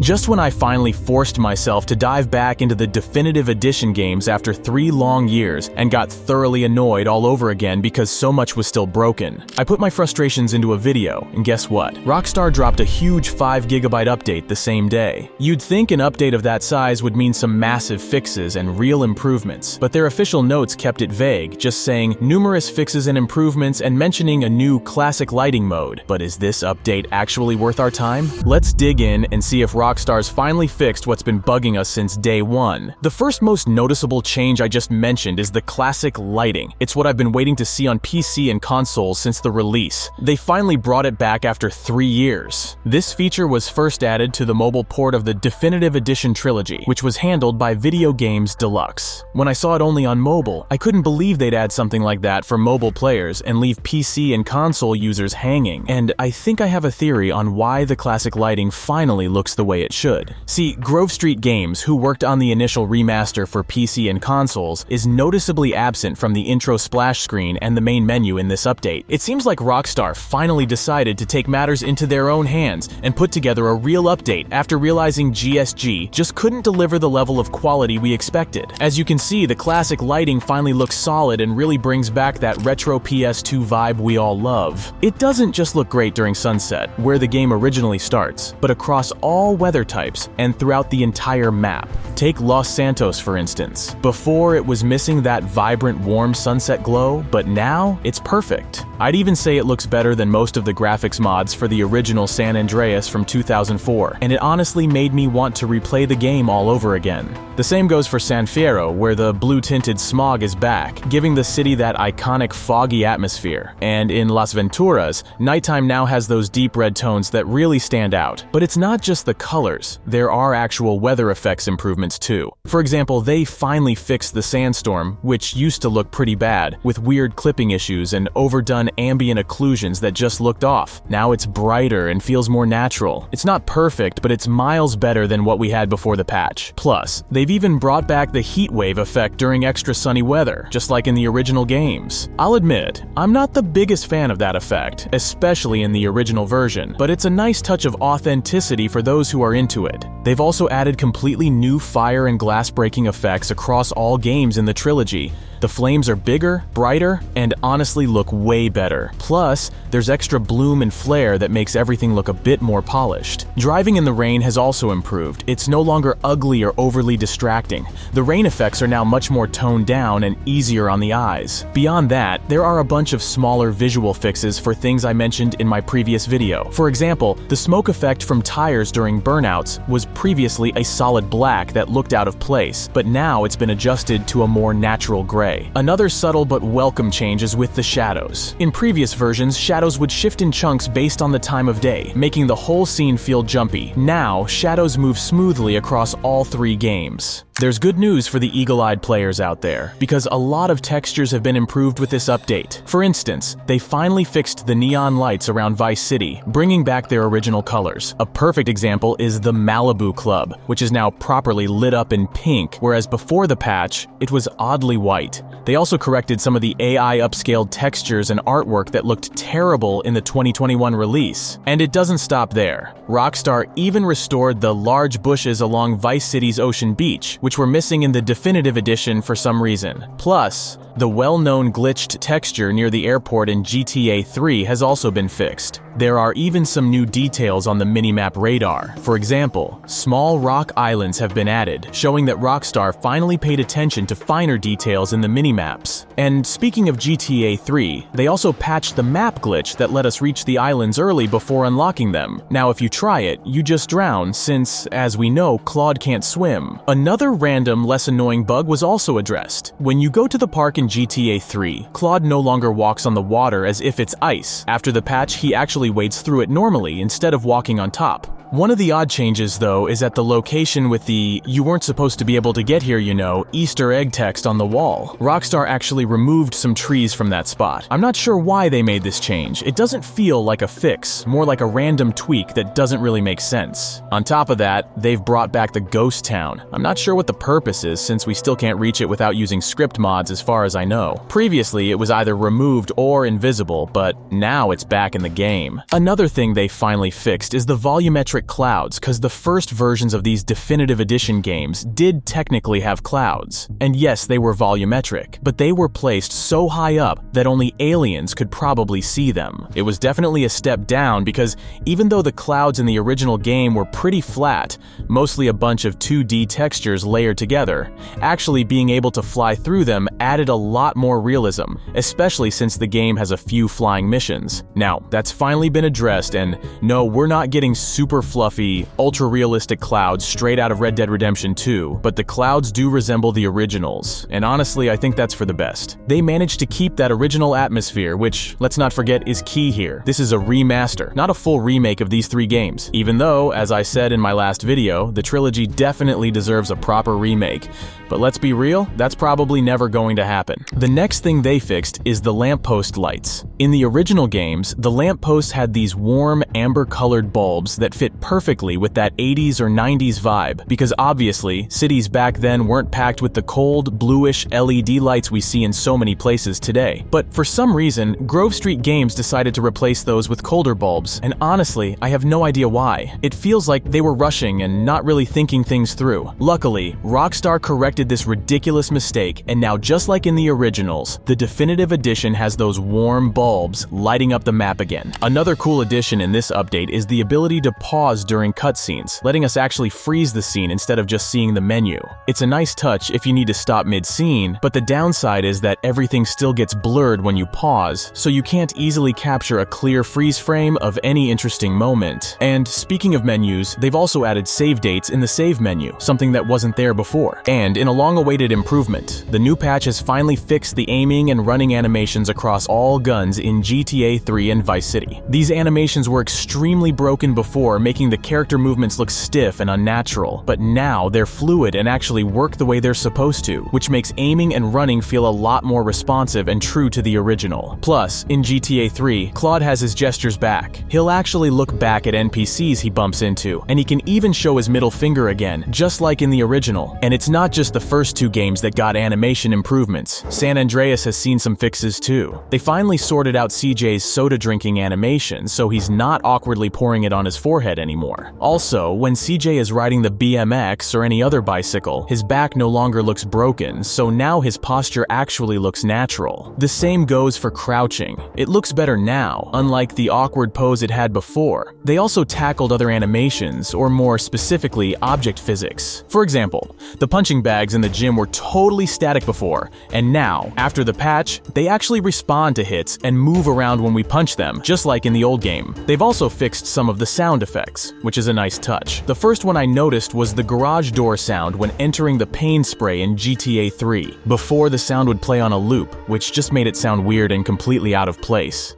Just when I finally forced myself to dive back into the Definitive Edition games after 3 long years and got thoroughly annoyed all over again because so much was still broken, I put my frustrations into a video, and guess what? Rockstar dropped a huge 5GB update the same day. You'd think an update of that size would mean some massive fixes and real improvements, but their official notes kept it vague, just saying numerous fixes and improvements and mentioning a new classic lighting mode. But is this update actually worth our time? Let's dig in and see if Rockstar's finally fixed what's been bugging us since day one. The first most noticeable change I just mentioned is the classic lighting. It's what I've been waiting to see on PC and consoles since the release. They finally brought it back after 3 years. This feature was first added to the mobile port of the Definitive Edition Trilogy, which was handled by Video Games Deluxe. When I saw it only on mobile, I couldn't believe they'd add something like that for mobile players and leave PC and console users hanging. And I think I have a theory on why the classic lighting finally looks the way it should. See, Grove Street Games, who worked on the initial remaster for PC and consoles, is noticeably absent from the intro splash screen and the main menu in this update. It seems like Rockstar finally decided to take matters into their own hands and put together a real update after realizing GSG just couldn't deliver the level of quality we expected. As you can see, the classic lighting finally looks solid and really brings back that retro PS2 vibe we all love. It doesn't just look great during sunset, where the game originally starts, but across all weather types and throughout the entire map. Take Los Santos for instance. Before, it was missing that vibrant, warm sunset glow, but now it's perfect. I'd even say it looks better than most of the graphics mods for the original San Andreas from 2004, and it honestly made me want to replay the game all over again. The same goes for San Fierro, where the blue-tinted smog is back, giving the city that iconic foggy atmosphere. And in Las Venturas, nighttime now has those deep red tones that really stand out. But it's not just the colors, there are actual weather effects improvements too. For example, they finally fixed the sandstorm, which used to look pretty bad, with weird clipping issues and overdone ambient occlusions that just looked off. Now it's brighter and feels more natural. It's not perfect, but it's miles better than what we had before the patch. Plus, they've even brought back the heat wave effect during extra sunny weather, just like in the original games. I'll admit, I'm not the biggest fan of that effect, especially in the original version, but it's a nice touch of authenticity for those who are into it. They've also added completely new fire and glass breaking effects across all games in the trilogy. The flames are bigger, brighter, and honestly look way better. Plus, there's extra bloom and flare that makes everything look a bit more polished. Driving in the rain has also improved. It's no longer ugly or overly distracting. The rain effects are now much more toned down and easier on the eyes. Beyond that, there are a bunch of smaller visual fixes for things I mentioned in my previous video. For example, the smoke effect from tires during burnouts was previously a solid black that looked out of place, but now it's been adjusted to a more natural gray. Another subtle but welcome change is with the shadows. In previous versions, shadows would shift in chunks based on the time of day, making the whole scene feel jumpy. Now, shadows move smoothly across all 3 games. There's good news for the eagle-eyed players out there, because a lot of textures have been improved with this update. For instance, they finally fixed the neon lights around Vice City, bringing back their original colors. A perfect example is the Malibu Club, which is now properly lit up in pink, whereas before the patch, it was oddly white. They also corrected some of the AI upscaled textures and artwork that looked terrible in the 2021 release. And it doesn't stop there. Rockstar even restored the large bushes along Vice City's Ocean Beach, which were missing in the Definitive Edition for some reason. Plus, the well-known glitched texture near the airport in GTA 3 has also been fixed. There are even some new details on the minimap radar. For example, small rock islands have been added, showing that Rockstar finally paid attention to finer details in the minimaps. And speaking of GTA 3, they also patched the map glitch that let us reach the islands early before unlocking them. Now if you try it, you just drown since, as we know, Claude can't swim. Another random, less annoying bug was also addressed. When you go to the park in GTA 3, Claude no longer walks on the water as if it's ice. After the patch, he actually wades through it normally instead of walking on top. One of the odd changes, though, is at the location with the "you weren't supposed to be able to get here, you know" Easter egg text on the wall. Rockstar actually removed some trees from that spot. I'm not sure why they made this change. It doesn't feel like a fix, more like a random tweak that doesn't really make sense. On top of that, they've brought back the ghost town. I'm not sure what the purpose is, since we still can't reach it without using script mods as far as I know. Previously, it was either removed or invisible, but now it's back in the game. Another thing they finally fixed is the volumetric volumetric clouds because the first versions of these Definitive Edition games did technically have clouds. And yes, they were volumetric, but they were placed so high up that only aliens could probably see them. It was definitely a step down because even though the clouds in the original game were pretty flat, mostly a bunch of 2D textures layered together, actually being able to fly through them added a lot more realism, especially since the game has a few flying missions. Now, that's finally been addressed, and no, we're not getting super fluffy, ultra-realistic clouds straight out of Red Dead Redemption 2, but the clouds do resemble the originals, and honestly, I think that's for the best. They managed to keep that original atmosphere, which, let's not forget, is key here. This is a remaster, not a full remake of these 3 games, even though, as I said in my last video, the trilogy definitely deserves a proper remake. But let's be real, that's probably never going to happen. The next thing they fixed is the lamppost lights. In the original games, the lampposts had these warm, amber-colored bulbs that fit perfectly with that 80s or 90s vibe, because obviously, cities back then weren't packed with the cold, bluish LED lights we see in so many places today. But for some reason, Grove Street Games decided to replace those with colder bulbs, and honestly, I have no idea why. It feels like they were rushing and not really thinking things through. Luckily, Rockstar corrected this ridiculous mistake, and now just like in the originals, the Definitive Edition has those warm bulbs lighting up the map again. Another cool addition in this update is the ability to pause during cutscenes, letting us actually freeze the scene instead of just seeing the menu. It's a nice touch if you need to stop mid-scene, but the downside is that everything still gets blurred when you pause, so you can't easily capture a clear freeze frame of any interesting moment. And speaking of menus, they've also added save dates in the save menu, something that wasn't there before. And in a long-awaited improvement, the new patch has finally fixed the aiming and running animations across all guns in GTA 3 and Vice City. These animations were extremely broken before, making the character movements look stiff and unnatural, but now they're fluid and actually work the way they're supposed to, which makes aiming and running feel a lot more responsive and true to the original. Plus, in GTA 3, Claude has his gestures back. He'll actually look back at NPCs he bumps into, and he can even show his middle finger again, just like in the original. And it's not just the first 2 games that got animation improvements. San Andreas has seen some fixes too. They finally sorted out CJ's soda drinking animation, so he's not awkwardly pouring it on his forehead anymore. Also, when CJ is riding the BMX or any other bicycle, his back no longer looks broken, so now his posture actually looks natural. The same goes for crouching. It looks better now, unlike the awkward pose it had before. They also tackled other animations, or more specifically, object physics. For example, the punching bags in the gym were totally static before, and now, after the patch, they actually respond to hits and move around when we punch them, just like in the old game. They've also fixed some of the sound effects, which is a nice touch. The first one I noticed was the garage door sound when entering the pain spray in GTA 3. Before, the sound would play on a loop, which just made it sound weird and completely out of place.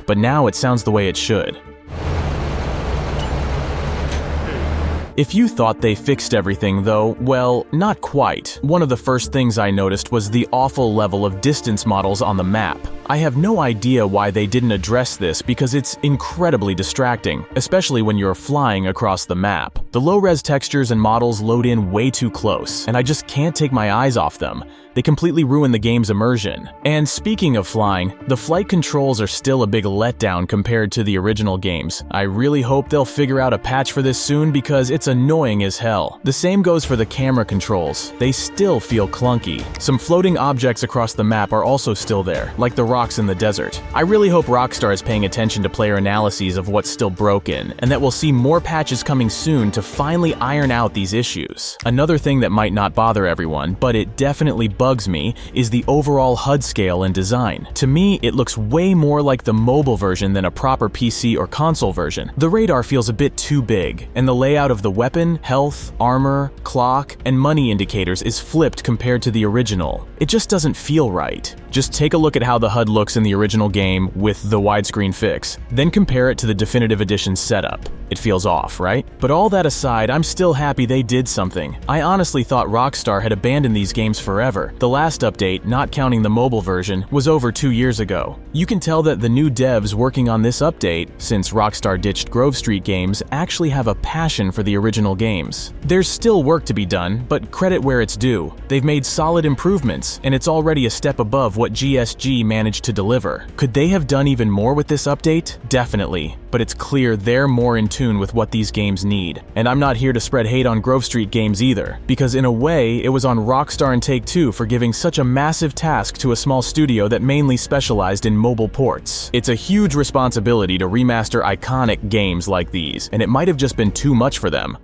But now it sounds the way it should. If you thought they fixed everything though, well, not quite. One of the first things I noticed was the awful level of distance models on the map. I have no idea why they didn't address this because it's incredibly distracting, especially when you're flying across the map. The low-res textures and models load in way too close, and I just can't take my eyes off them. They completely ruin the game's immersion. And speaking of flying, the flight controls are still a big letdown compared to the original games. I really hope they'll figure out a patch for this soon because it's annoying as hell. The same goes for the camera controls. They still feel clunky. Some floating objects across the map are also still there, like the rocks in the desert. I really hope Rockstar is paying attention to player analyses of what's still broken, and that we'll see more patches coming soon to finally iron out these issues. Another thing that might not bother everyone, but it definitely bugs me, is the overall HUD scale and design. To me, it looks way more like the mobile version than a proper PC or console version. The radar feels a bit too big, and the layout of the weapon, health, armor, clock, and money indicators is flipped compared to the original. It just doesn't feel right. Just take a look at how the HUD looks in the original game with the widescreen fix, then compare it to the Definitive Edition setup. It feels off, right? But all that aside, I'm still happy they did something. I honestly thought Rockstar had abandoned these games forever. The last update, not counting the mobile version, was over 2 years ago. You can tell that the new devs working on this update, since Rockstar ditched Grove Street Games, actually have a passion for the original games. There's still work to be done, but credit where it's due. They've made solid improvements, and it's already a step above what GSG managed to deliver. Could they have done even more with this update? Definitely, but it's clear they're more in tune with what these games need. And I'm not here to spread hate on Grove Street Games either, because in a way, it was on Rockstar and Take-Two for giving such a massive task to a small studio that mainly specialized in mobile ports. It's a huge responsibility to remaster iconic games like these, and it might have just been too much for them.